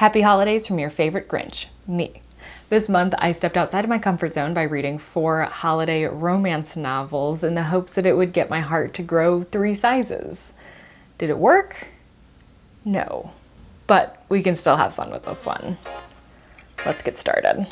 Happy holidays from your favorite Grinch, me. This month, I stepped outside of my comfort zone by reading 4 holiday romance novels in the hopes that it would get my heart to grow 3 sizes. Did it work? No. But we can still have fun with this one. Let's get started.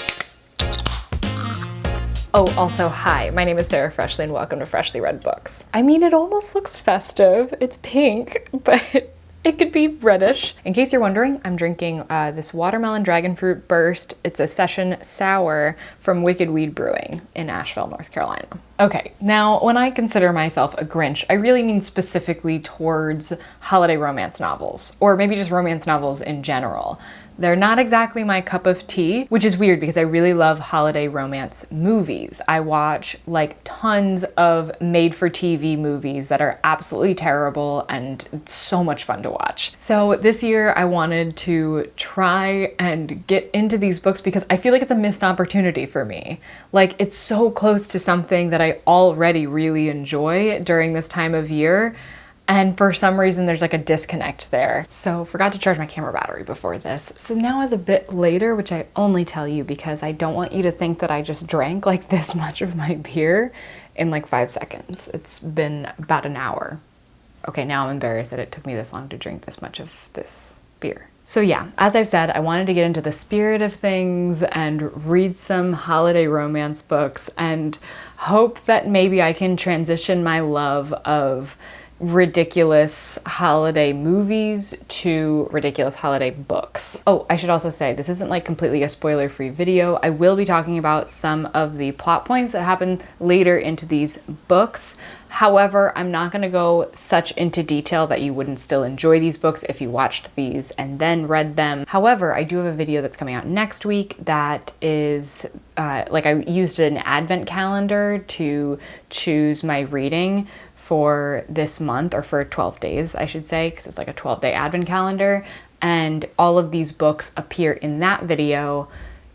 Oh, also, hi, my name is Sarah Freshly and welcome to Freshly Read Books. I mean, it almost looks festive. It's pink, but it could be reddish. In case you're wondering, I'm drinking this watermelon dragon fruit burst. It's a session sour from Wicked Weed Brewing in Asheville, North Carolina. Okay, now when I consider myself a Grinch, I really mean specifically towards holiday romance novels, or maybe just romance novels in general. They're not exactly my cup of tea, which is weird because I really love holiday romance movies. I watch like tons of made-for-TV movies that are absolutely terrible and it's so much fun to watch. So this year I wanted to try and get into these books because I feel like it's a missed opportunity for me. Like, it's so close to something that I already really enjoy during this time of year. And for some reason, there's like a disconnect there. So forgot to charge my camera battery before this. So now is a bit later, which I only tell you because I don't want you to think that I just drank like this much of my beer in like 5 seconds. It's been about an hour. Okay, now I'm embarrassed that it took me this long to drink this much of this beer. So yeah, as I've said, I wanted to get into the spirit of things and read some holiday romance books and hope that maybe I can transition my love of ridiculous holiday movies to ridiculous holiday books. Oh, I should also say, this isn't like completely a spoiler-free video. I will be talking about some of the plot points that happen later into these books. However, I'm not going to go such into detail that you wouldn't still enjoy these books if you watched these and then read them. However, I do have a video that's coming out next week that is like I used an advent calendar to choose my reading for this month, or for 12 days, I should say, because it's like a 12-day advent calendar. And all of these books appear in that video,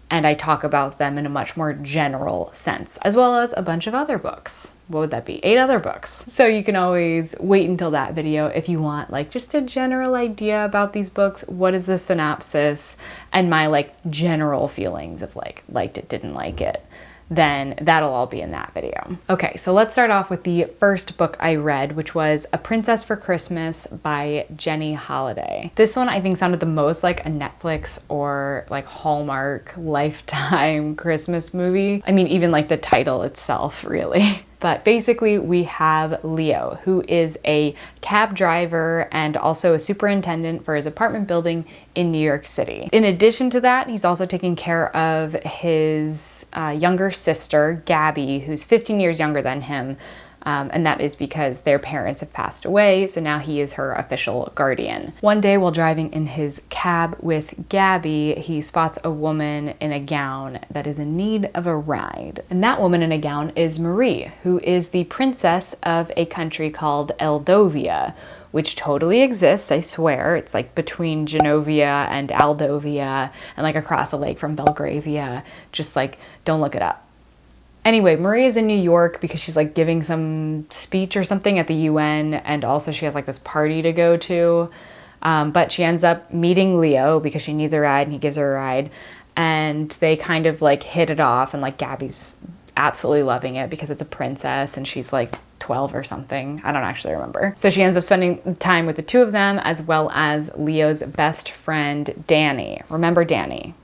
and I talk about them in a much more general sense, as well as a bunch of other books. What would that be? 8 other books. So you can always wait until that video if you want like just a general idea about these books. What is the synopsis and my like general feelings of like liked it, didn't like it. Then that'll all be in that video. Okay, so let's start off with the first book I read, which was A Princess for Christmas by Jenny Holiday. This one I think sounded the most like a Netflix or like Hallmark Lifetime Christmas movie. I mean, even like the title itself, really. But basically we have Leo, who is a cab driver and also a superintendent for his apartment building in New York City. In addition to that, he's also taking care of his younger sister, Gabby, who's 15 years younger than him. And that is because their parents have passed away, so now he is her official guardian. One day while driving in his cab with Gabby, he spots a woman in a gown that is in need of a ride. And that woman in a gown is Marie, who is the princess of a country called Eldovia, which totally exists, I swear. It's like between Genovia and Aldovia and like across a lake from Belgravia. Just like, don't look it up. Anyway, Marie is in New York because she's like giving some speech or something at the UN, and also she has like this party to go to. But she ends up meeting Leo because she needs a ride and he gives her a ride. And they kind of like hit it off, and like Gabby's absolutely loving it because it's a princess and she's like 12 or something. I don't actually remember. So she ends up spending time with the two of them, as well as Leo's best friend, Danny. Remember Danny?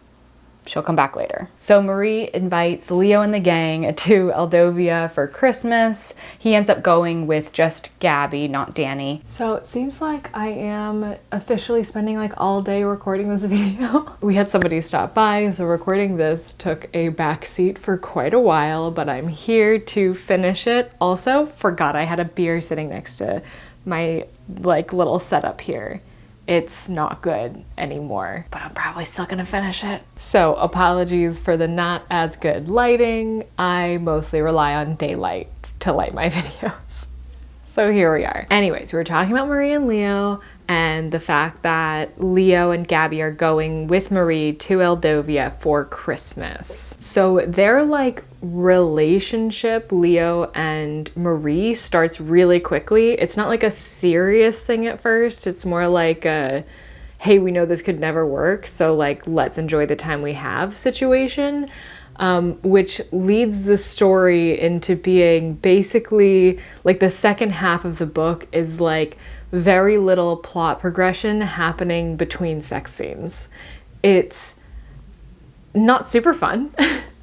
She'll come back later. So Marie invites Leo and the gang to Eldovia for Christmas. He ends up going with just Gabby, not Danny. So it seems like I am officially spending like all day recording this video. We had somebody stop by, so recording this took a back seat for quite a while, but I'm here to finish it. Also, forgot I had a beer sitting next to my like little setup here. It's not good anymore, but I'm probably still gonna finish it. So apologies for the not as good lighting. I mostly rely on daylight to light my videos. So here we are. Anyways, we were talking about Marie and Leo and the fact that Leo and Gabby are going with Marie to Eldovia for Christmas. So their like relationship, Leo and Marie, starts really quickly. It's not like a serious thing at first. It's more like a, hey, we know this could never work, so like let's enjoy the time we have situation, which leads the story into being basically like the second half of the book is like very little plot progression happening between sex scenes. It's not super fun.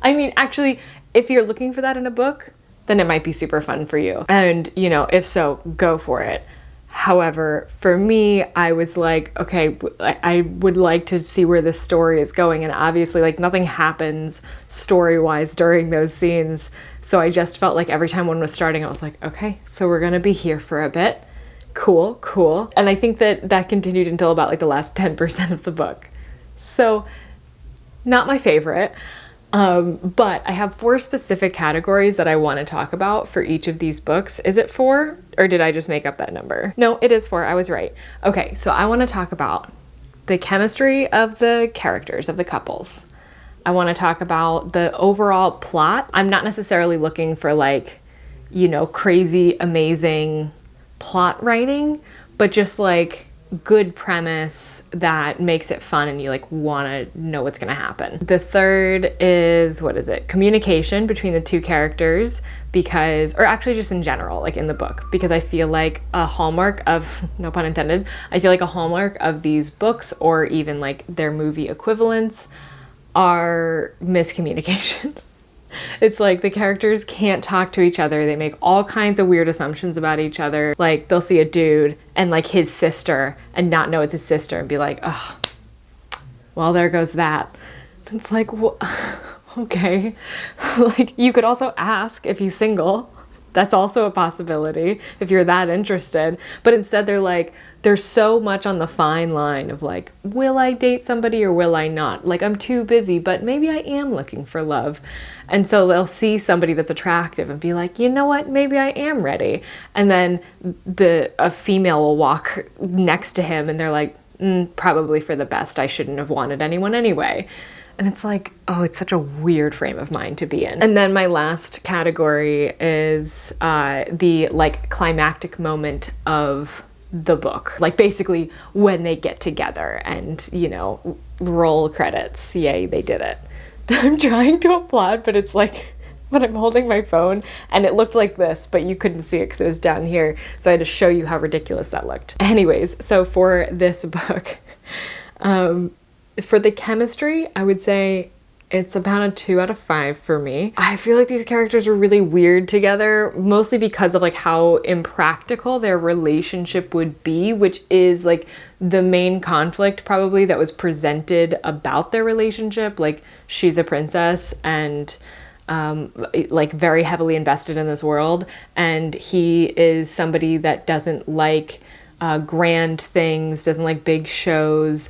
I mean, actually, if you're looking for that in a book, then it might be super fun for you. And, you know, if so, go for it. However, for me, I was like, okay, I would like to see where this story is going. And obviously, like, nothing happens story-wise during those scenes. So I just felt like every time one was starting, I was like, okay, so we're gonna be here for a bit. Cool, cool. And I think that continued until about like the last 10% of the book. So not my favorite. But I have 4 specific categories that I want to talk about for each of these books. Is it 4? Or did I just make up that number? No, it is 4. I was right. Okay, so I want to talk about the chemistry of the characters, of the couples. I want to talk about the overall plot. I'm not necessarily looking for like, you know, crazy, amazing plot writing, but just like good premise that makes it fun and you like want to know what's going to happen. The third is, what is it? Communication between the 2 characters, because, or actually just in general, like in the book, because I feel like a hallmark of, no pun intended, I feel like a hallmark of these books or even like their movie equivalents are miscommunication. It's like the characters can't talk to each other. They make all kinds of weird assumptions about each other. Like they'll see a dude and like his sister and not know it's his sister and be like, oh, well, there goes that. It's like, okay. Like you could also ask if he's single. That's also a possibility if you're that interested. But instead they're like, there's so much on the fine line of like, will I date somebody or will I not? Like I'm too busy, but maybe I am looking for love. And so they'll see somebody that's attractive and be like, you know what, maybe I am ready. And then a female will walk next to him and they're like, probably for the best. I shouldn't have wanted anyone anyway. And it's like, oh, it's such a weird frame of mind to be in. And then my last category is the like climactic moment of the book. Like basically when they get together and, you know, roll credits. Yay, they did it. I'm trying to applaud, but it's like when I'm holding my phone and it looked like this, but you couldn't see it because it was down here. So I had to show you how ridiculous that looked. Anyways, so for this book, for the chemistry, I would say it's about a 2 out of 5 for me. I feel like these characters are really weird together, mostly because of like how impractical their relationship would be, which is like the main conflict probably that was presented about their relationship. Like she's a princess and like very heavily invested in this world, and he is somebody that doesn't like grand things, doesn't like big shows,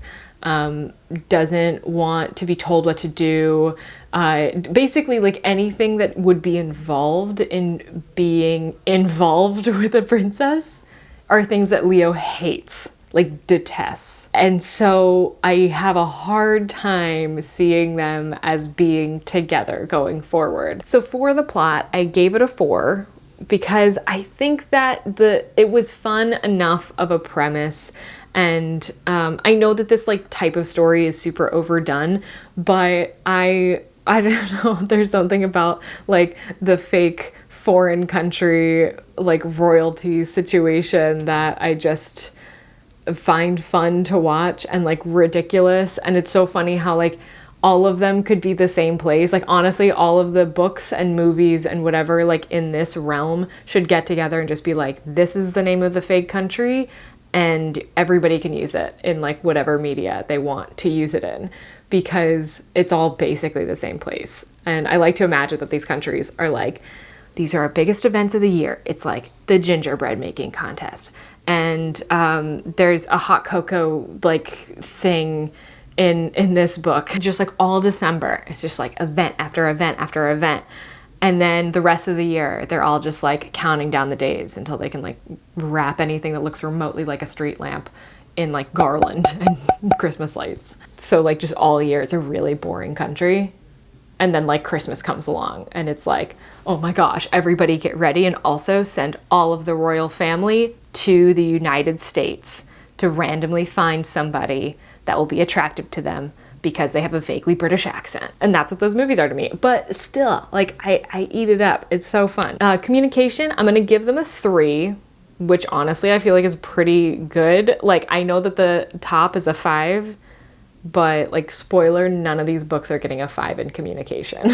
doesn't want to be told what to do. Basically like anything that would be involved in being involved with a princess are things that Leo hates, like detests. And so I have a hard time seeing them as being together going forward. So for the plot, I gave it a 4 because I think that it was fun enough of a premise. And I know that this like type of story is super overdone, but I don't know, there's something about like the fake foreign country like royalty situation that I just find fun to watch and like ridiculous. And it's so funny how like all of them could be the same place. Like honestly, all of the books and movies and whatever like in this realm should get together and just be like, this is the name of the fake country. And everybody can use it in like whatever media they want to use it in, because it's all basically the same place. And I like to imagine that these countries are like, these are our biggest events of the year. It's like the gingerbread making contest. And there's a hot cocoa like thing in this book, just like all December. It's just like event after event after event. And then the rest of the year, they're all just like counting down the days until they can like wrap anything that looks remotely like a street lamp in like garland and Christmas lights. So like just all year, it's a really boring country. And then like Christmas comes along and it's like, oh my gosh, everybody get ready and also send all of the royal family to the United States to randomly find somebody that will be attractive to them because they have a vaguely British accent. And that's what those movies are to me. But still, like, I eat it up. It's so fun. Communication, I'm gonna give them a 3, which honestly I feel like is pretty good. Like, I know that the top is a 5, but like, spoiler, none of these books are getting a 5 in communication.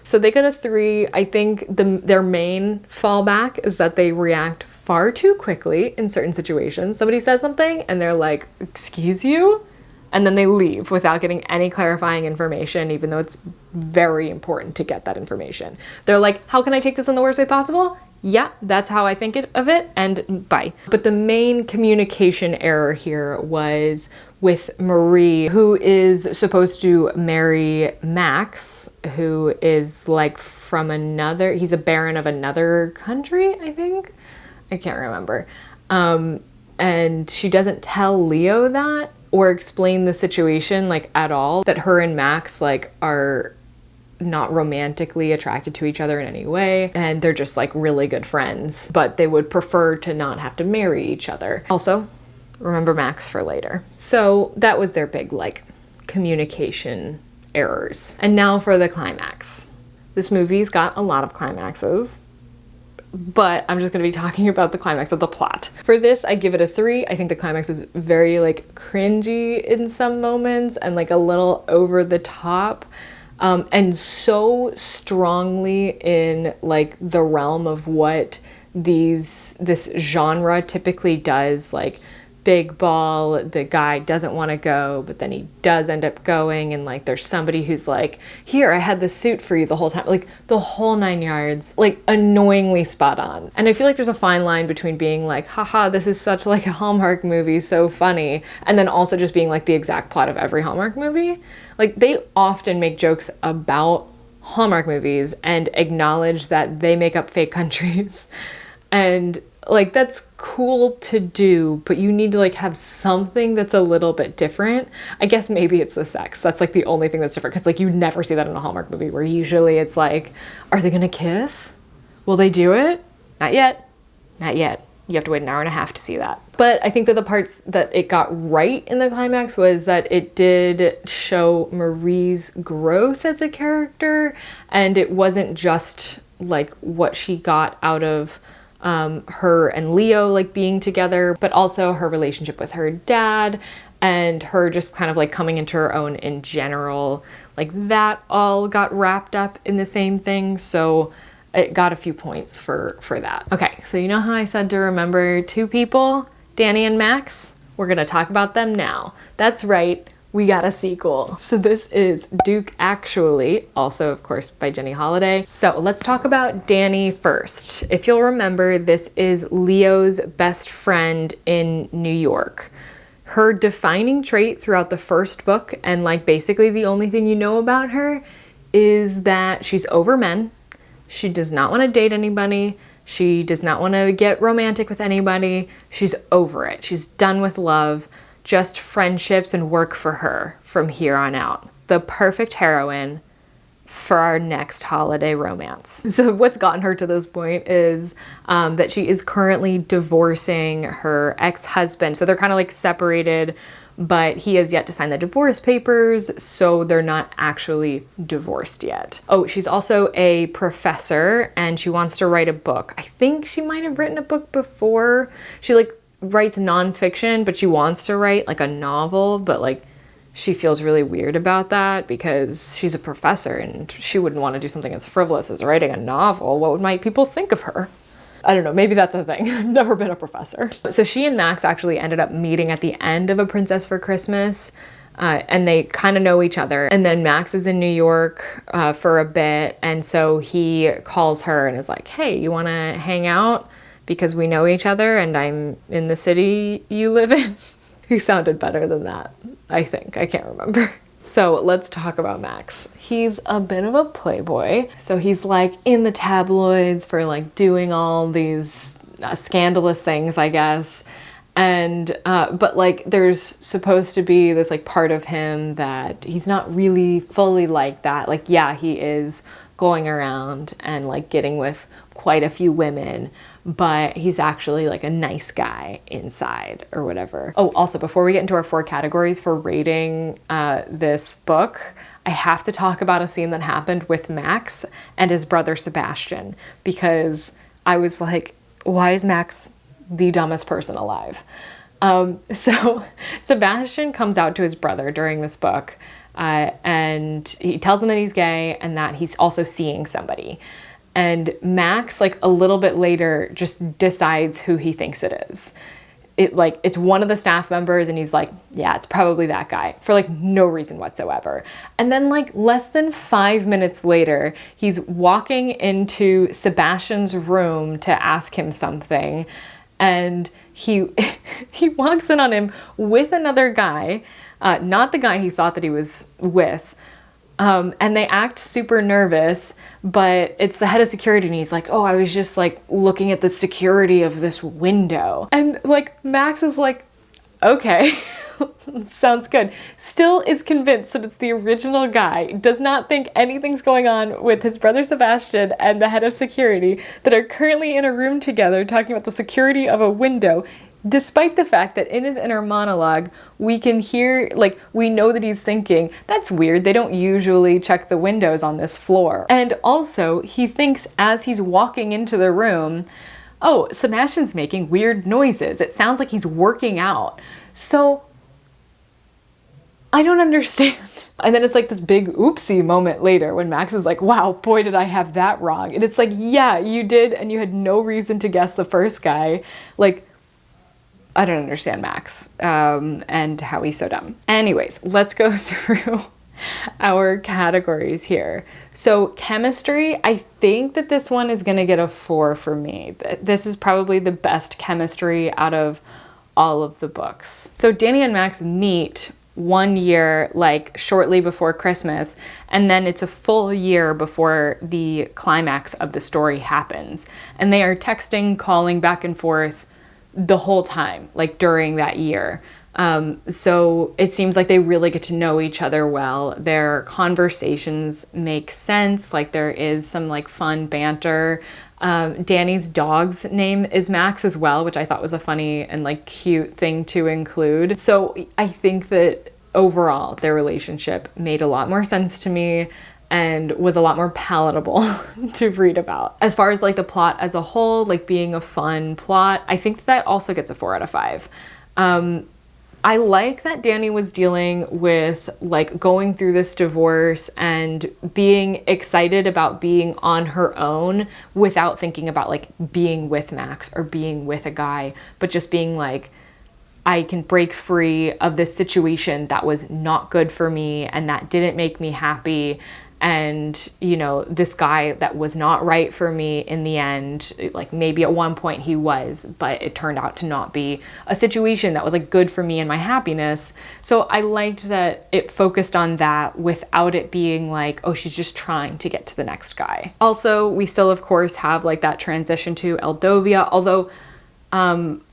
So they got a 3. I think their main fallback is that they react far too quickly in certain situations. Somebody says something and they're like, excuse you? And then they leave without getting any clarifying information, even though it's very important to get that information. They're like, how can I take this in the worst way possible? Yeah, that's how I think of it, and bye. But the main communication error here was with Marie, who is supposed to marry Max, who is like from another, he's a baron of another country, I think. I can't remember. And she doesn't tell Leo that or explain the situation like at all, that her and Max like are not romantically attracted to each other in any way, and they're just like really good friends, but they would prefer to not have to marry each other. Also, remember Max for later. So that was their big like communication errors. And now for the climax. This movie's got a lot of climaxes, but I'm just going to be talking about the climax of the plot. For this, I give it a 3. I think the climax was very like cringy in some moments and like a little over the top. And so strongly in like the realm of what this genre typically does, like big ball, the guy doesn't want to go, but then he does end up going, and like there's somebody who's like, here, I had this suit for you the whole time, like the whole 9 yards, like annoyingly spot on. And I feel like there's a fine line between being like, haha, this is such like a Hallmark movie, so funny, and then also just being like the exact plot of every Hallmark movie. Like, they often make jokes about Hallmark movies and acknowledge that they make up fake countries. And like, that's cool to do, but you need to like have something that's a little bit different. I guess maybe it's the sex. That's like the only thing that's different, because like you never see that in a Hallmark movie, where usually it's like, are they gonna kiss? Will they do it? Not yet. Not yet. You have to wait an hour and a half to see that. But I think that the parts that it got right in the climax was that it did show Marie's growth as a character, and it wasn't just like what she got out of her and Leo like being together, but also her relationship with her dad and her just kind of like coming into her own in general. Like, that all got wrapped up in the same thing. So it got a few points for that. Okay, so you know how I said to remember 2 people, Danny and Max? We're gonna talk about them now. That's right, we got a sequel. So this is Duke Actually, also of course by Jenny Holiday. So let's talk about Danny first. If you'll remember, this is Leo's best friend in New York. Her defining trait throughout the first book, and like basically the only thing you know about her, is that she's over men. She does not want to date anybody. She does not want to get romantic with anybody. She's over it. She's done with love. Just friendships and work for her from here on out. The perfect heroine for our next holiday romance. So what's gotten her to this point is that she is currently divorcing her ex-husband. So they're kind of like separated, but he has yet to sign the divorce papers, so they're not actually divorced yet. Oh, she's also a professor, and she wants to write a book. I think she might have written a book before. She like writes nonfiction, but she wants to write like a novel, but like she feels really weird about that because she's a professor and she wouldn't want to do something as frivolous as writing a novel. What might people think of her? I don't know, maybe that's a thing. I've never been a professor. So she and Max actually ended up meeting at the end of A Princess for Christmas, and they kind of know each other. And then Max is in New York for a bit, and so he calls her and is like, hey, you want to hang out? Because we know each other and I'm in the city you live in. He sounded better than that, I think. I can't remember. So let's talk about Max. He's a bit of a playboy. So he's like in the tabloids for like doing all these scandalous things, I guess. And, but like there's supposed to be this like part of him that he's not really fully like that. Like, yeah, he is going around and like getting with quite a few women, but he's actually like a nice guy inside or whatever. Oh, also, before we get into our 4 categories for rating this book, I have to talk about a scene that happened with Max and his brother Sebastian, because I was like, why is Max the dumbest person alive? So Sebastian comes out to his brother during this book, and he tells him that he's gay and that he's also seeing somebody. And Max, like a little bit later, just decides who he thinks it is. It's one of the staff members, and he's like, yeah, it's probably that guy, for like no reason whatsoever. And then like less than 5 minutes later, he's walking into Sebastian's room to ask him something, and he walks in on him with another guy, not the guy he thought that he was with. And they act super nervous, but it's the head of security, and he's like, oh, I was just like looking at the security of this window. And like Max is like, okay, sounds good. Still is convinced that it's the original guy, does not think anything's going on with his brother Sebastian and the head of security that are currently in a room together talking about the security of a window. Despite the fact that in his inner monologue, we can hear, like, we know that he's thinking, that's weird, they don't usually check the windows on this floor. And also, he thinks as he's walking into the room, oh, Sebastian's making weird noises. It sounds like he's working out. So, I don't understand. And then it's like this big oopsie moment later when Max is like, wow, boy, did I have that wrong. And it's like, yeah, you did, and you had no reason to guess the first guy. Like, I don't understand Max and how he's so dumb. Anyways, let's go through our categories here. So chemistry, I think that this one is gonna get a 4 for me. This is probably the best chemistry out of all of the books. So Danny and Max meet 1 year, like shortly before Christmas, and then it's a full year before the climax of the story happens. And they are texting, calling back and forth the whole time, like during that year. So it seems like they really get to know each other well. Their conversations make sense. Like there is some like fun banter. Danny's dog's name is Max as well, which I thought was a funny and like cute thing to include. So I think that overall their relationship made a lot more sense to me and was a lot more palatable to read about. As far as like the plot as a whole, like being a fun plot, I think that also gets a 4 out of 5. I like that Danny was dealing with like going through this divorce and being excited about being on her own without thinking about like being with Max or being with a guy, but just being like, I can break free of this situation that was not good for me and that didn't make me happy. And, you know, this guy that was not right for me in the end, like maybe at one point he was, but it turned out to not be a situation that was like good for me and my happiness. So I liked that it focused on that without it being like, oh, she's just trying to get to the next guy. Also, we still, of course, have like that transition to Eldovia, although,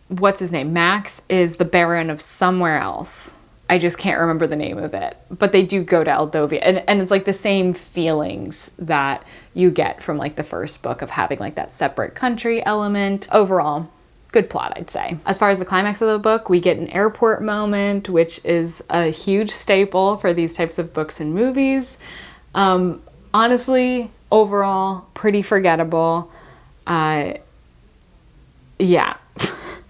what's his name? Max is the Baron of somewhere else. I just can't remember the name of it, but they do go to Eldovia, and it's like the same feelings that you get from like the first book of having like that separate country element. Overall, good plot, I'd say. As far as the climax of the book, we get an airport moment, which is a huge staple for these types of books and movies. Honestly, overall, pretty forgettable. Yeah.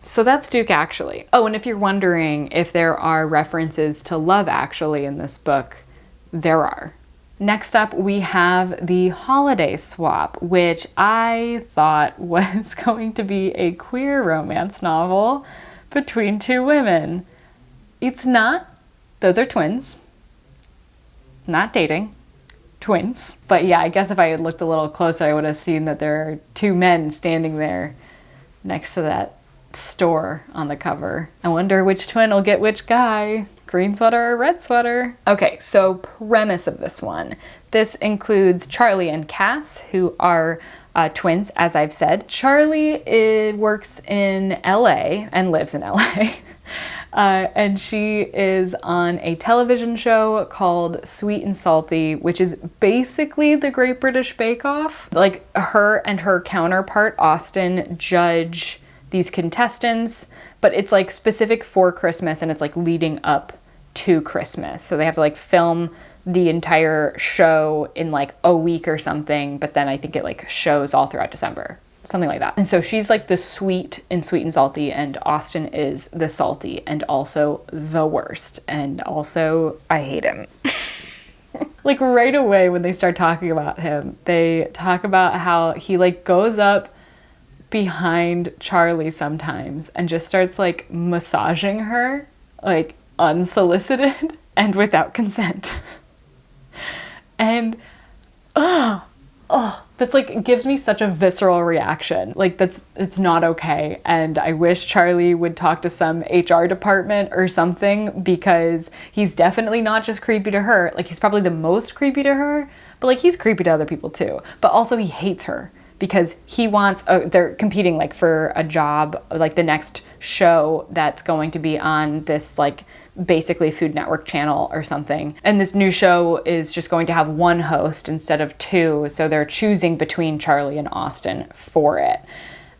So that's Duke Actually. Oh, and if you're wondering if there are references to Love Actually in this book, there are. Next up, we have the Holiday Swap, which I thought was going to be a queer romance novel between two women. It's not. Those are twins. Not dating. Twins. But yeah, I guess if I had looked a little closer, I would have seen that there are two men standing there next to that store on the cover. I wonder which twin will get which guy. Green sweater or red sweater? Okay, so premise of this one. This includes Charlie and Cass, who are twins, as I've said. Charlie works in LA and lives in LA. And she is on a television show called Sweet and Salty, which is basically the Great British Bake Off. Like, her and her counterpart, Austin, judge these contestants, but it's like specific for Christmas and it's like leading up to Christmas. So they have to like film the entire show in like a week or something, but then I think it like shows all throughout December. Something like that. And so she's like the sweet and salty, and Austin is the salty and also the worst. And also I hate him. Like right away when they start talking about him, they talk about how he like goes up behind Charlie sometimes and just starts like massaging her, like unsolicited and without consent. And that's like gives me such a visceral reaction. Like it's not okay. And I wish Charlie would talk to some HR department or something, because he's definitely not just creepy to her. Like he's probably the most creepy to her, but like he's creepy to other people too. But also he hates her because he wants, they're competing like for a job, like the next show that's going to be on this like basically Food Network channel or something. And this new show is just going to have one host instead of two. So they're choosing between Charlie and Austin for it.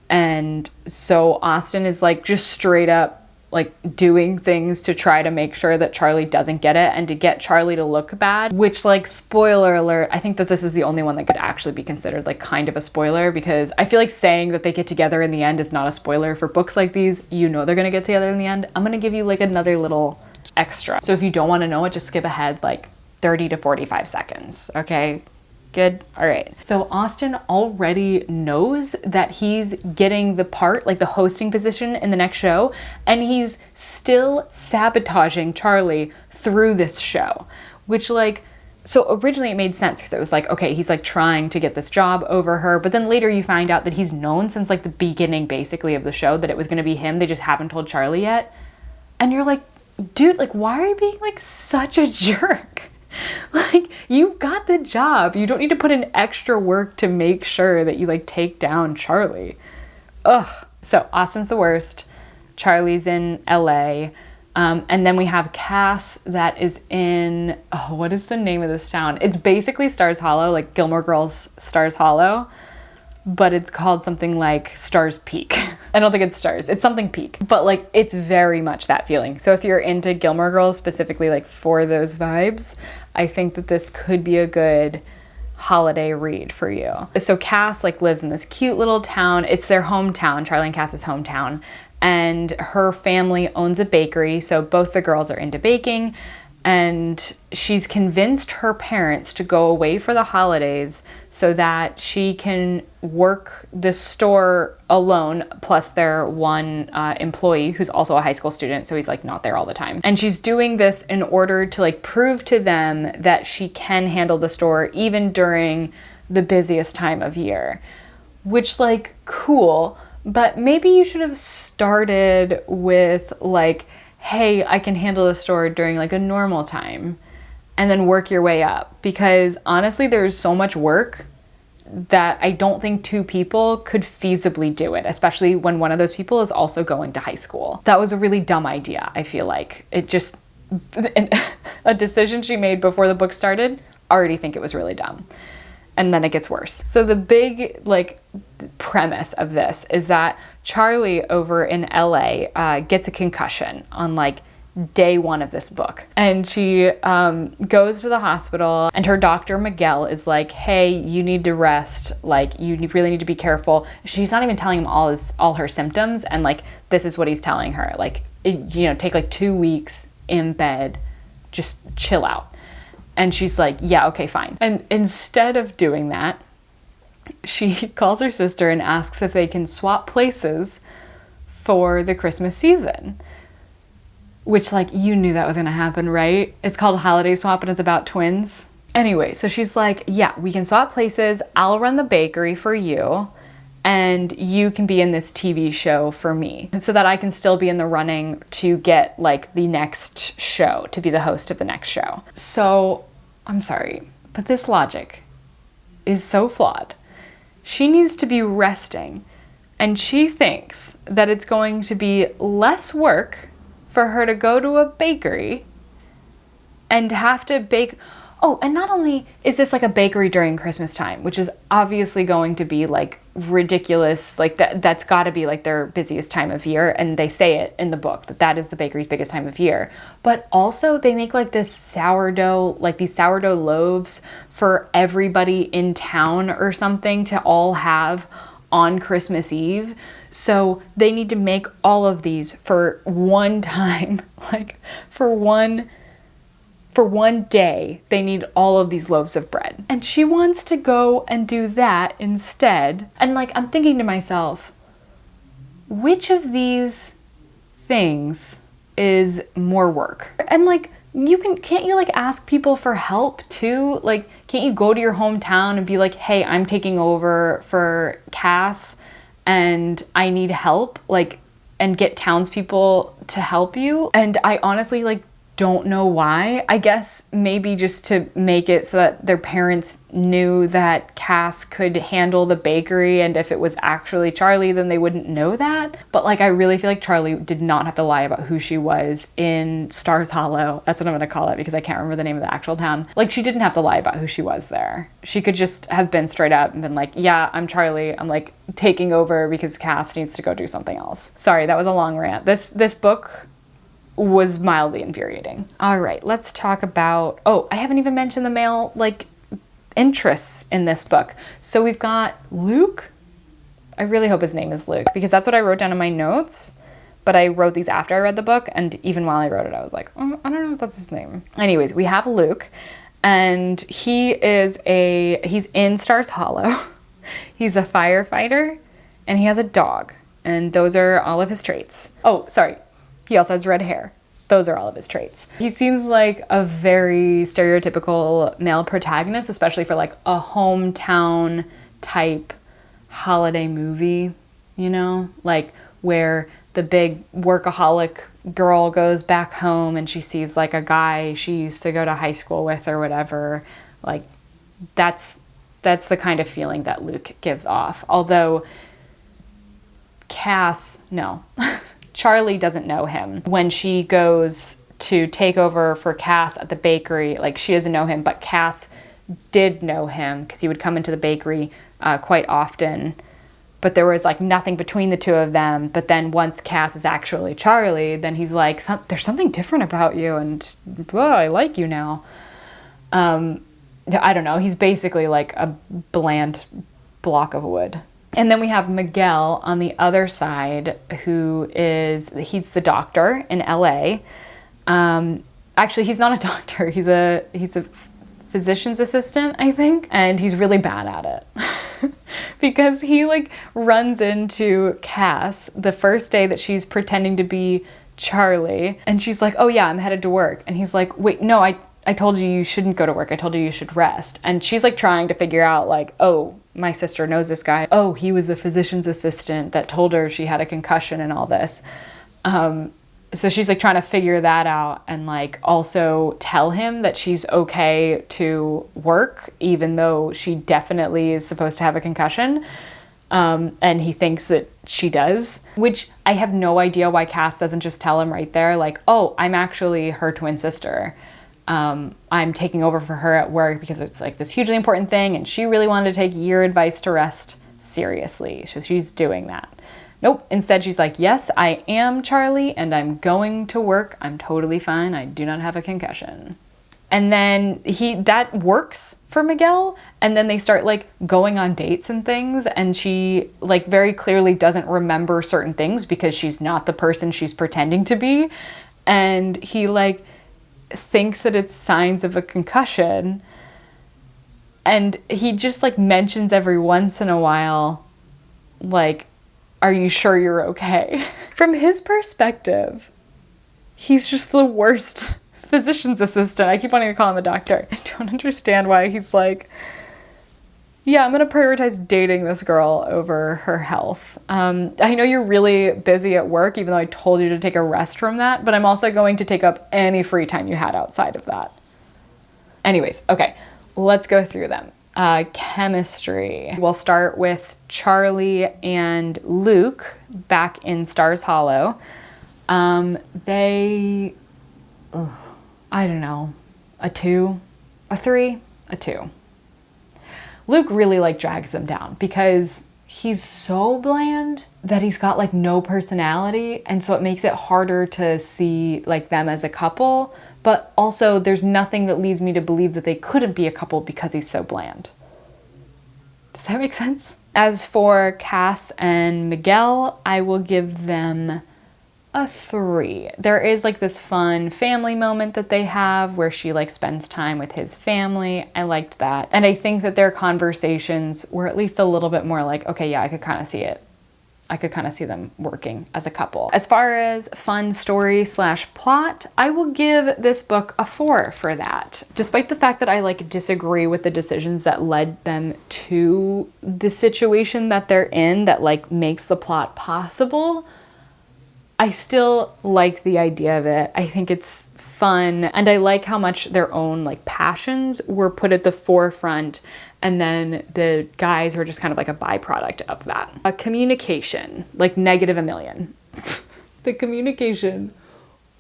And so Austin is like just straight up like doing things to try to make sure that Charlie doesn't get it and to get Charlie to look bad, which like, spoiler alert, I think that this is the only one that could actually be considered like kind of a spoiler, because I feel like saying that they get together in the end is not a spoiler for books like these. You know they're gonna get together in the end. I'm gonna give you like another little extra. So if you don't want to know it, just skip ahead like 30 to 45 seconds, okay? Good. All right. So Austin already knows that he's getting the part, like the hosting position in the next show, and he's still sabotaging Charlie through this show, which like, so originally it made sense because it was like, okay, he's like trying to get this job over her, but then later you find out that he's known since like the beginning basically of the show that it was going to be him. They just haven't told Charlie yet. And you're like, dude, like, why are you being like such a jerk? Like, you've got the job. You don't need to put in extra work to make sure that you like take down Charlie. Ugh. So Austin's the worst. Charlie's in LA. And then we have Cass that is in, oh, what is the name of this town? It's basically Stars Hollow, like Gilmore Girls Stars Hollow, but it's called something like Stars Peak. I don't think it's Stars, it's something Peak, but like it's very much that feeling. So if you're into Gilmore Girls specifically like for those vibes, I think that this could be a good holiday read for you. So Cass like lives in this cute little town. It's their hometown, Charlie and Cass's hometown, and her family owns a bakery. So both the girls are into baking, and she's convinced her parents to go away for the holidays so that she can work the store alone, plus their one employee who's also a high school student, so he's like not there all the time. And she's doing this in order to like prove to them that she can handle the store even during the busiest time of year, which like cool, but maybe you should have started with like, hey, I can handle the store during like a normal time, and then work your way up. Because honestly, there's so much work that I don't think two people could feasibly do it, especially when one of those people is also going to high school. That was a really dumb idea, I feel like. It just, a decision she made before the book started, already think it was really dumb. And then it gets worse. So the big like premise of this is that Charlie over in LA gets a concussion on like day one of this book. And she goes to the hospital, and her doctor, Miguel, is like, hey, you need to rest. Like, you really need to be careful. She's not even telling him all her symptoms. And like, this is what he's telling her. Like, take like 2 weeks in bed, just chill out. And she's like, yeah, okay, fine. And instead of doing that, she calls her sister and asks if they can swap places for the Christmas season. Which, like, you knew that was gonna happen, right? It's called Holiday Swap and it's about twins. Anyway, so she's like, yeah, we can swap places. I'll run the bakery for you, and you can be in this TV show for me, so that I can still be in the running to get like the next show, to be the host of the next show. So I'm sorry, but this logic is so flawed. She needs to be resting, and she thinks that it's going to be less work for her to go to a bakery and have to bake. Oh, and not only is this like a bakery during Christmas time, which is obviously going to be like ridiculous, like that's got to be like their busiest time of year, and they say it in the book that is the bakery's biggest time of year. But also they make like this sourdough, like these sourdough loaves for everybody in town or something to all have on Christmas Eve. So they need to make all of these for one time, like for one day, they need all of these loaves of bread. And she wants to go and do that instead. And like, I'm thinking to myself, which of these things is more work? And like, can't you like ask people for help too? Like, can't you go to your hometown and be like, hey, I'm taking over for Cass and I need help, like, and get townspeople to help you? And I honestly like don't know why. I guess maybe just to make it so that their parents knew that Cass could handle the bakery, and if it was actually Charlie, then they wouldn't know that. But like, I really feel like Charlie did not have to lie about who she was in Stars Hollow. That's what I'm gonna call it because I can't remember the name of the actual town. Like, she didn't have to lie about who she was there. She could just have been straight up and been like, yeah, I'm Charlie. I'm like taking over because Cass needs to go do something else. Sorry, that was a long rant. This book was mildly infuriating. All right, let's talk about, I haven't even mentioned the male, like, interests in this book. So we've got Luke. I really hope his name is Luke because that's what I wrote down in my notes, but I wrote these after I read the book, and even while I wrote it, I was like, I don't know if that's his name. Anyways, we have Luke, and he's in Stars Hollow. He's a firefighter, and he has a dog, and those are all of his traits. Oh, sorry. He also has red hair. Those are all of his traits. He seems like a very stereotypical male protagonist, especially for like a hometown type holiday movie, you know? Like where the big workaholic girl goes back home and she sees like a guy she used to go to high school with or whatever. Like that's the kind of feeling that Luke gives off. Although Charlie doesn't know him. When she goes to take over for Cass at the bakery, like she doesn't know him, but Cass did know him because he would come into the bakery quite often. But there was like nothing between the two of them. But then once Cass is actually Charlie, then he's like, there's something different about you, and I like you now. I don't know. He's basically like a bland block of wood. And then we have Miguel on the other side, he's the doctor in LA. Actually, he's not a doctor. He's a physician's assistant, I think. And he's really bad at it because he like runs into Cass the first day that she's pretending to be Charlie. And she's like, oh yeah, I'm headed to work. And he's like, wait, no, I told you shouldn't go to work. I told you should rest. And she's like trying to figure out like, oh, my sister knows this guy. Oh, he was a physician's assistant that told her she had a concussion and all this. So she's like trying to figure that out and like also tell him that she's okay to work, even though she definitely is supposed to have a concussion. And he thinks that she does, which I have no idea why Cass doesn't just tell him right there, like, oh, I'm actually her twin sister. I'm taking over for her at work because it's like this hugely important thing, and she really wanted to take your advice to rest seriously. So she's doing that. Nope. Instead, she's like, yes, I am Charlie, and I'm going to work. I'm totally fine. I do not have a concussion. And then that works for Miguel. And then they start like going on dates and things. And she like very clearly doesn't remember certain things because she's not the person she's pretending to be. And he like thinks that it's signs of a concussion, and he just like mentions every once in a while, like, are you sure you're okay? From his perspective, he's just the worst physician's assistant. I keep wanting to call him a doctor. I don't understand why he's like, yeah, I'm gonna prioritize dating this girl over her health. I know you're really busy at work, even though I told you to take a rest from that, but I'm also going to take up any free time you had outside of that. Anyways, okay, let's go through them. Chemistry. We'll start with Charlie and Luke back in Stars Hollow. They, I don't know, a 2, a 3, a 2. Luke really like drags them down because he's so bland that he's got like no personality, and so it makes it harder to see like them as a couple, but also there's nothing that leads me to believe that they couldn't be a couple because he's so bland. Does that make sense? As for Cass and Miguel, I will give them a 3. There is like this fun family moment that they have where she like spends time with his family. I liked that. And I think that their conversations were at least a little bit more like, okay, yeah, I could kind of see it. I could kind of see them working as a couple. As far as fun story / plot, I will give this book a 4 for that. Despite the fact that I like disagree with the decisions that led them to the situation that they're in that like makes the plot possible, I still like the idea of it. I think it's fun, and I like how much their own like passions were put at the forefront, and then the guys were just kind of like a byproduct of that. Communication, like -1,000,000. The communication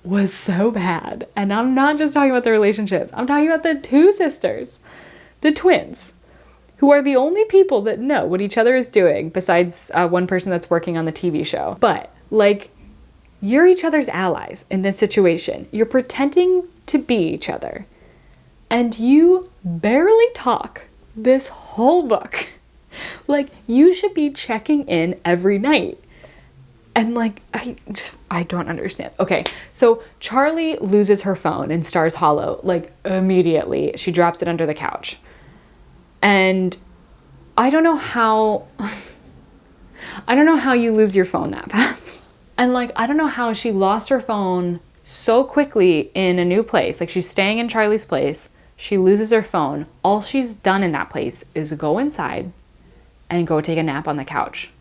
was so bad, and I'm not just talking about the relationships. I'm talking about the 2 sisters, the twins, who are the only people that know what each other is doing besides one person that's working on the TV show. But like, you're each other's allies in this situation. You're pretending to be each other. And you barely talk this whole book. Like, you should be checking in every night. And like, I don't understand. Okay, so Charlie loses her phone in Stars Hollow, like immediately. She drops it under the couch. And I don't know how you lose your phone that fast. And like, I don't know how she lost her phone so quickly in a new place. Like, she's staying in Charlie's place. She loses her phone. All she's done in that place is go inside and go take a nap on the couch.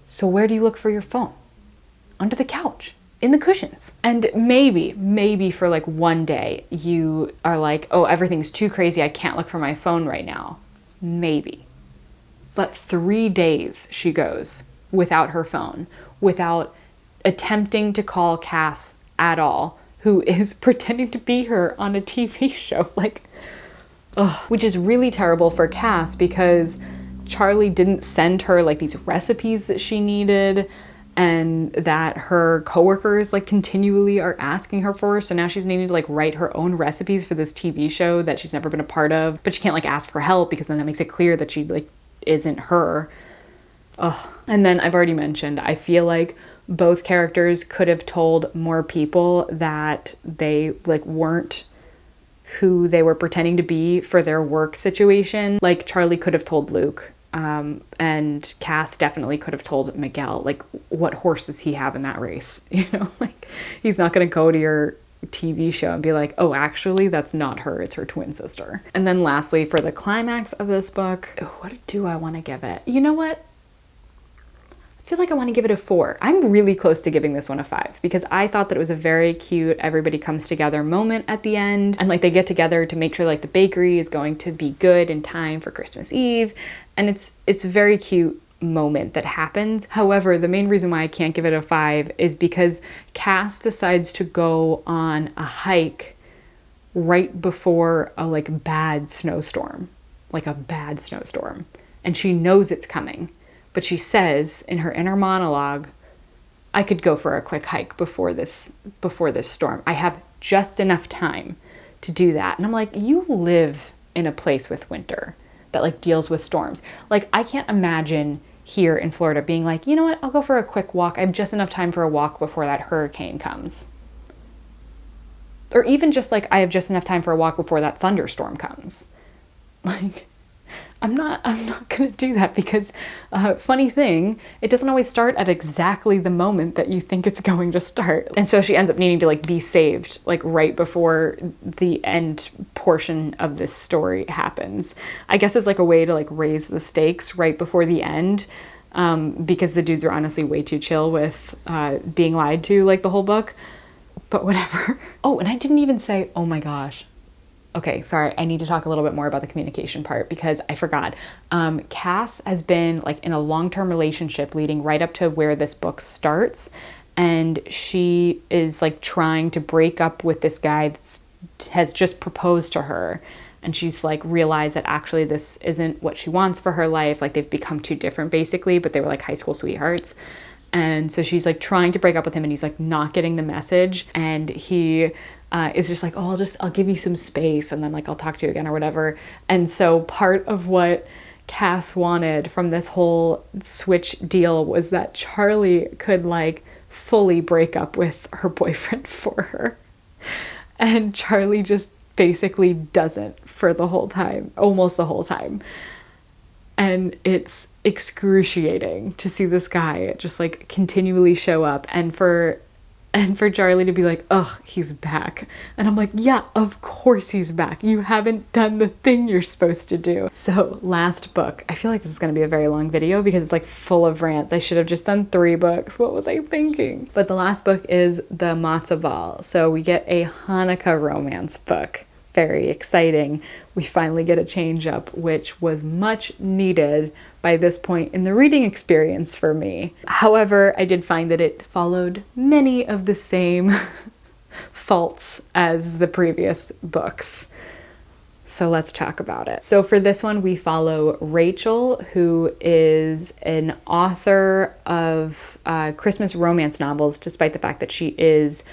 So where do you look for your phone? Under the couch, in the cushions. And maybe for like one day you are like, oh, everything's too crazy. I can't look for my phone right now. Maybe. But 3 days she goes without her phone, without attempting to call Cass at all, who is pretending to be her on a TV show. Like, which is really terrible for Cass because Charlie didn't send her like these recipes that she needed, and that her coworkers like continually are asking her for. So now she's needing to like write her own recipes for this TV show that she's never been a part of, but she can't like ask for help because then that makes it clear that she like isn't her. And then I've already mentioned, I feel like both characters could have told more people that they like weren't who they were pretending to be for their work situation. Like, Charlie could have told Luke, and Cass definitely could have told Miguel, like, what horse does he have in that race? You know, like, he's not gonna go to your TV show and be like, oh, actually, that's not her, it's her twin sister. And then lastly, for the climax of this book, what do I want to give it? You know what? I feel like I want to give it a 4. I'm really close to giving this one a 5 because I thought that it was a very cute everybody comes together moment at the end, and like they get together to make sure like the bakery is going to be good in time for Christmas Eve, and it's a very cute moment that happens. However, the main reason why I can't give it a 5 is because Cass decides to go on a hike right before a like bad snowstorm, and she knows it's coming, but she says in her inner monologue, I could go for a quick hike before this storm. I have just enough time to do that. And I'm like, you live in a place with winter that like deals with storms. Like, I can't imagine here in Florida being like, you know what, I'll go for a quick walk. I have just enough time for a walk before that hurricane comes. Or even just like, I have just enough time for a walk before that thunderstorm comes. Like, I'm not gonna do that because, funny thing, it doesn't always start at exactly the moment that you think it's going to start. And so she ends up needing to like be saved like right before the end portion of this story happens. I guess it's like a way to like raise the stakes right before the end, because the dudes are honestly way too chill with being lied to like the whole book, but whatever. Oh, and I didn't even say, oh my gosh, Okay, sorry, I need to talk a little bit more about the communication part because I forgot. Cass has been like in a long-term relationship leading right up to where this book starts, and she is like trying to break up with this guy that has just proposed to her, and she's like realized that actually this isn't what she wants for her life. Like they've become too different basically, but they were like high school sweethearts. And so she's like trying to break up with him, and he's like not getting the message, and he is just like, oh, I'll give you some space, and then like I'll talk to you again or whatever. And so part of what Cass wanted from this whole switch deal was that Charlie could like fully break up with her boyfriend for her. And Charlie just basically doesn't for the whole time, almost the whole time. And it's excruciating to see this guy just like continually show up, and for Charlie to be like, ugh, he's back. And I'm like, yeah, of course he's back. You haven't done the thing you're supposed to do. So last book. I feel like this is going to be a very long video because it's like full of rants. I should have just done 3 books. What was I thinking? But the last book is the Matzah Ball. So we get a Hanukkah romance book. Very exciting. We finally get a change up, which was much needed by this point in the reading experience for me. However, I did find that it followed many of the same faults as the previous books. So let's talk about it. So for this one, we follow Rachel, who is an author of Christmas romance novels, despite the fact that she is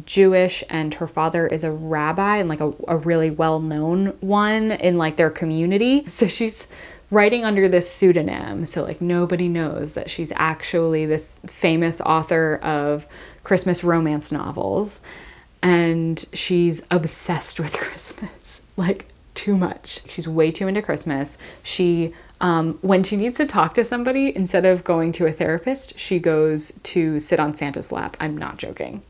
Jewish and her father is a rabbi and like a really well-known one in like their community. So she's writing under this pseudonym, so like nobody knows that she's actually this famous author of Christmas romance novels, and she's obsessed with Christmas, like too much. She's way too into Christmas. She when she needs to talk to somebody, instead of going to a therapist, she goes to sit on Santa's lap. I'm not joking.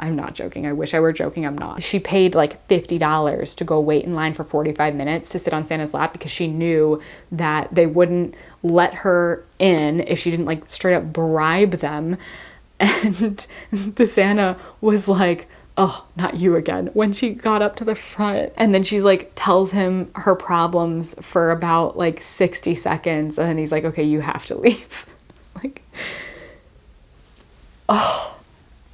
I'm not joking. I wish I were joking. I'm not. She paid like $50 to go wait in line for 45 minutes to sit on Santa's lap because she knew that they wouldn't let her in if she didn't like straight up bribe them. And the Santa was like, oh, not you again, when she got up to the front. And then she's like, tells him her problems for about like 60 seconds. And then he's like, okay, you have to leave. Like, oh.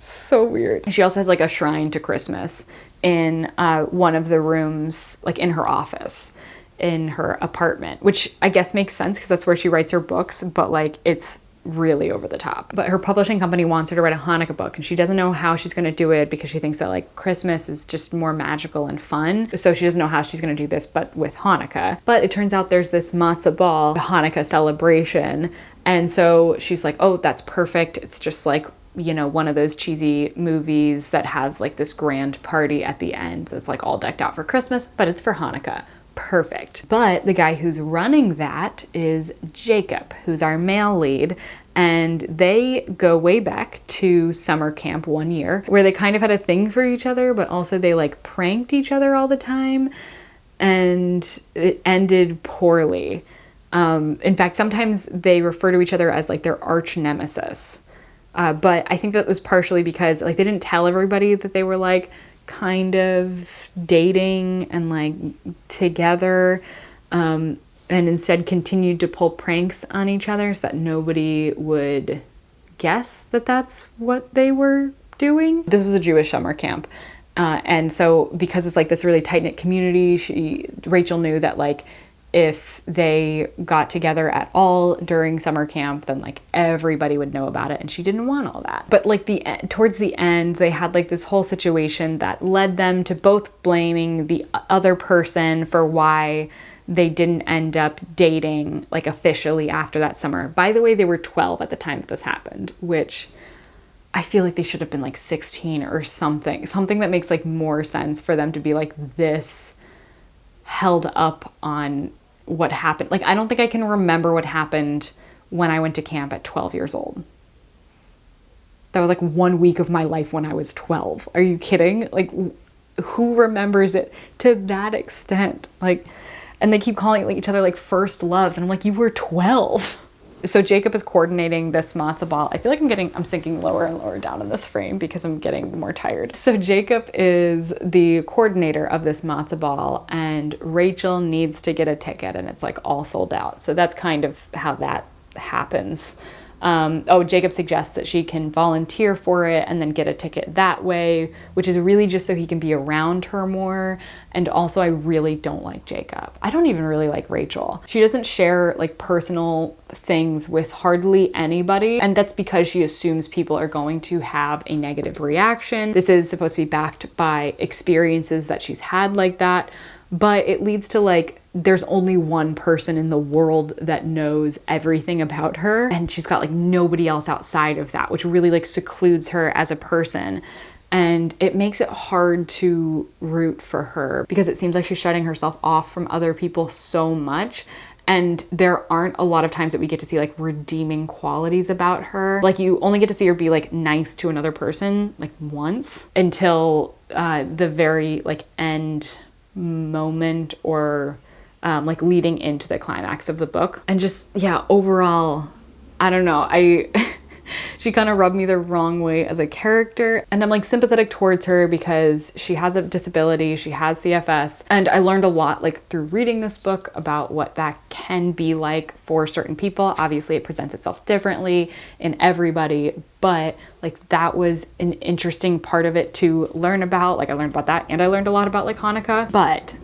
So weird. She also has like a shrine to Christmas in one of the rooms, like in her office, in her apartment, which I guess makes sense because that's where she writes her books, but like it's really over the top. But her publishing company wants her to write a Hanukkah book, and she doesn't know how she's going to do it because she thinks that like Christmas is just more magical and fun. So she doesn't know how she's going to do this, but with Hanukkah. But it turns out there's this Matzah Ball, the Hanukkah celebration. And so she's like, oh, that's perfect. It's just like, you know, one of those cheesy movies that has like this grand party at the end that's like all decked out for Christmas, but it's for Hanukkah. Perfect. But the guy who's running that is Jacob, who's our male lead, and they go way back to summer camp one year where they kind of had a thing for each other, but also they like pranked each other all the time, and it ended poorly. In fact, sometimes they refer to each other as like their arch nemesis. But I think that was partially because like they didn't tell everybody that they were like kind of dating and like together, and instead continued to pull pranks on each other so that nobody would guess that that's what they were doing. This was a Jewish summer camp. And so because it's like this really tight-knit community, Rachel knew that like if they got together at all during summer camp, then like everybody would know about it, and she didn't want all that. But like towards the end, they had like this whole situation that led them to both blaming the other person for why they didn't end up dating like officially after that summer. By the way, they were 12 at the time that this happened, which I feel like they should have been like 16 or something that makes like more sense for them to be like this held up on what happened. Like, I don't think I can remember what happened when I went to camp at 12 years old. That was like 1 week of my life when I was 12. Are you kidding? Like, who remembers it to that extent? Like, and they keep calling each other like first loves, and I'm like, you were 12. So Jacob is coordinating this matzo ball. I feel like I'm sinking lower and lower down in this frame because I'm getting more tired. So Jacob is the coordinator of this matzo ball, and Rachel needs to get a ticket, and it's like all sold out. So that's kind of how that happens. Jacob suggests that she can volunteer for it and then get a ticket that way, which is really just so he can be around her more. And also, I really don't like Jacob. I don't even really like Rachel. She doesn't share like personal things with hardly anybody, and that's because she assumes people are going to have a negative reaction. This is supposed to be backed by experiences that she's had like that, but it leads to like, there's only one person in the world that knows everything about her, and she's got like nobody else outside of that, which really like secludes her as a person. And it makes it hard to root for her because it seems like she's shutting herself off from other people so much. And there aren't a lot of times that we get to see like redeeming qualities about her. Like you only get to see her be like nice to another person like once until the very like end moment, or like leading into the climax of the book. And just, yeah, overall, I don't know. She kind of rubbed me the wrong way as a character, and I'm like sympathetic towards her because she has a disability, she has CFS, and I learned a lot like through reading this book about what that can be like for certain people. Obviously it presents itself differently in everybody, but like that was an interesting part of it to learn about. Like I learned about that, and I learned a lot about like Hanukkah, but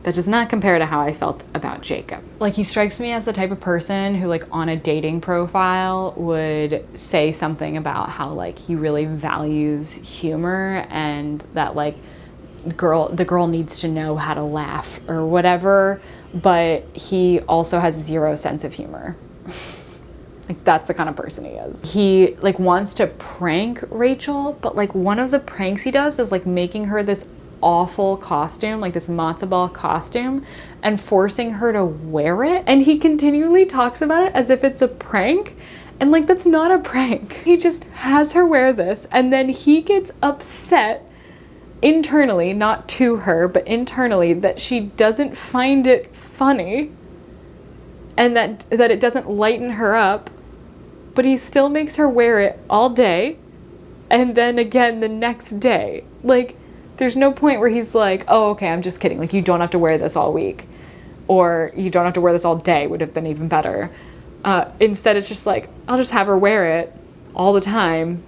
that does not compare to how I felt about Jacob. Like he strikes me as the type of person who like on a dating profile would say something about how like he really values humor, and that like the girl needs to know how to laugh or whatever, but he also has zero sense of humor. Like that's the kind of person he is. He like wants to prank Rachel, but like one of the pranks he does is like making her this awful costume, like this matzo ball costume, and forcing her to wear it. And he continually talks about it as if it's a prank. And like, that's not a prank. He just has her wear this, and then he gets upset internally, not to her, but internally, that she doesn't find it funny and that it doesn't lighten her up, but he still makes her wear it all day and then again the next day. Like, there's no point where he's like, oh, okay, I'm just kidding. Like, you don't have to wear this all week. Or you don't have to wear this all day, would have been even better. Instead, it's just like, I'll just have her wear it all the time.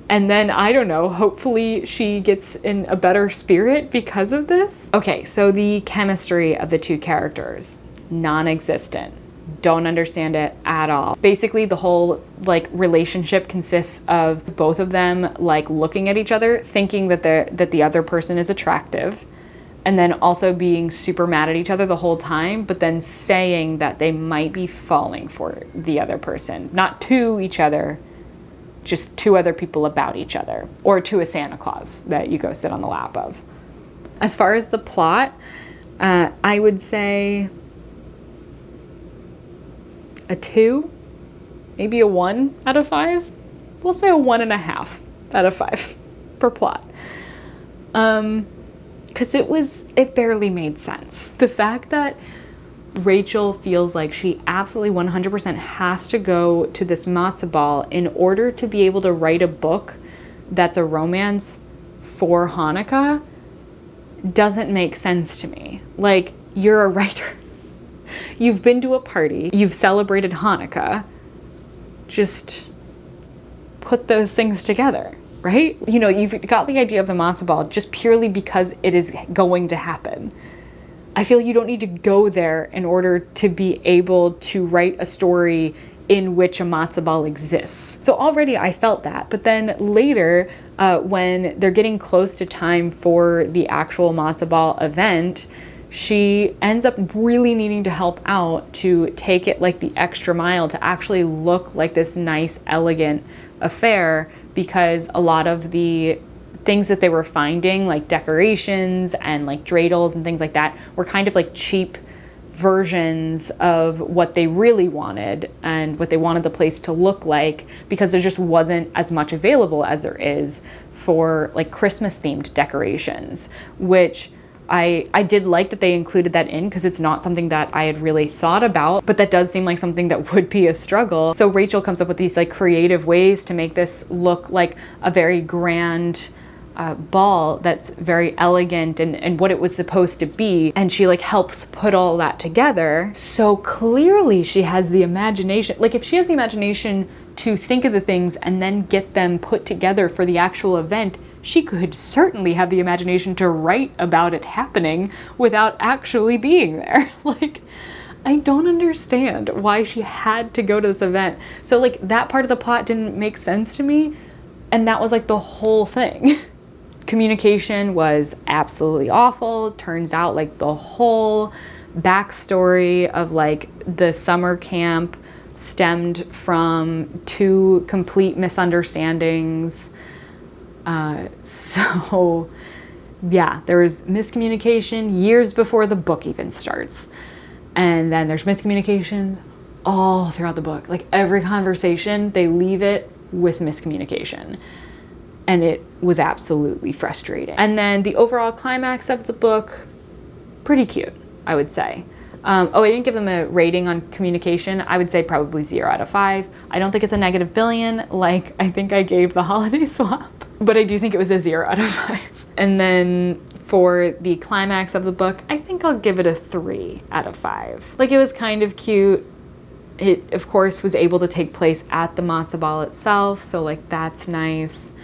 And then, I don't know, hopefully she gets in a better spirit because of this. Okay, so the chemistry of the two characters, non-existent. Don't understand it at all. Basically, the whole like relationship consists of both of them like looking at each other, thinking that the other person is attractive, and then also being super mad at each other the whole time, but then saying that they might be falling for the other person, not to each other, just to other people about each other, or to a Santa Claus that you go sit on the lap of. As far as the plot, I would say a 2, maybe a 1 out of 5. We'll say a 1.5 out of 5 per plot. Because it barely made sense. The fact that Rachel feels like she absolutely 100% has to go to this matzo ball in order to be able to write a book that's a romance for Hanukkah doesn't make sense to me. Like, you're a writer. You've been to a party, you've celebrated Hanukkah, just put those things together, right? You know, you've got the idea of the matzo ball just purely because it is going to happen. I feel you don't need to go there in order to be able to write a story in which a matzo ball exists. So already I felt that, but then later, when they're getting close to time for the actual matzo ball event, she ends up really needing to help out to take it like the extra mile to actually look like this nice, elegant affair, because a lot of the things that they were finding, like decorations and like dreidels and things like that, were kind of like cheap versions of what they really wanted and what they wanted the place to look like, because there just wasn't as much available as there is for like Christmas themed decorations, which I did like that they included that in because it's not something that I had really thought about, but that does seem like something that would be a struggle. So Rachel comes up with these like creative ways to make this look like a very grand ball that's very elegant and what it was supposed to be, and she like helps put all that together. So clearly she has the imagination. Like if she has the imagination to think of the things and then get them put together for the actual event, she could certainly have the imagination to write about it happening without actually being there. Like, I don't understand why she had to go to this event. So like that part of the plot didn't make sense to me, and that was like the whole thing. Communication was absolutely awful. Turns out like the whole backstory of like the summer camp stemmed from 2 complete misunderstandings. So yeah, there was miscommunication years before the book even starts. And then there's miscommunication all throughout the book. Like every conversation, they leave it with miscommunication. And it was absolutely frustrating. And then the overall climax of the book, pretty cute, I would say. I didn't give them a rating on communication. I would say probably 0 out of 5. I don't think it's a negative billion like I think I gave The Holiday Swap, but I do think it was a 0 out of 5. And then for the climax of the book, I think I'll give it a 3 out of 5. Like it was kind of cute. It, of course, was able to take place at the Matzah Ball itself, so like that's nice.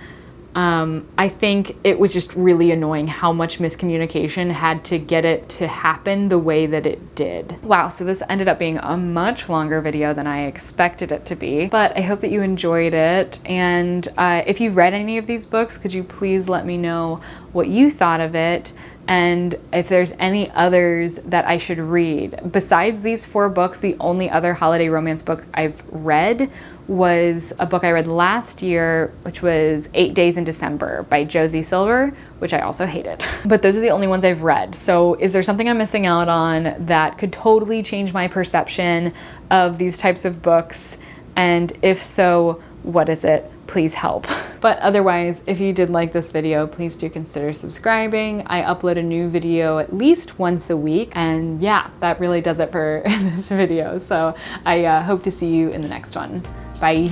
I think it was just really annoying how much miscommunication had to get it to happen the way that it did. Wow, so this ended up being a much longer video than I expected it to be, but I hope that you enjoyed it. And if you've read any of these books, could you please let me know what you thought of it? And if there's any others that I should read. Besides these 4 books, the only other holiday romance book I've read was a book I read last year, which was 8 Days in December by Josie Silver, which I also hated. But those are the only ones I've read. So is there something I'm missing out on that could totally change my perception of these types of books? And if so, what is it? Please help. But otherwise, if you did like this video, please do consider subscribing. I upload a new video at least once a week. And yeah, that really does it for this video. So I hope to see you in the next one. Bye.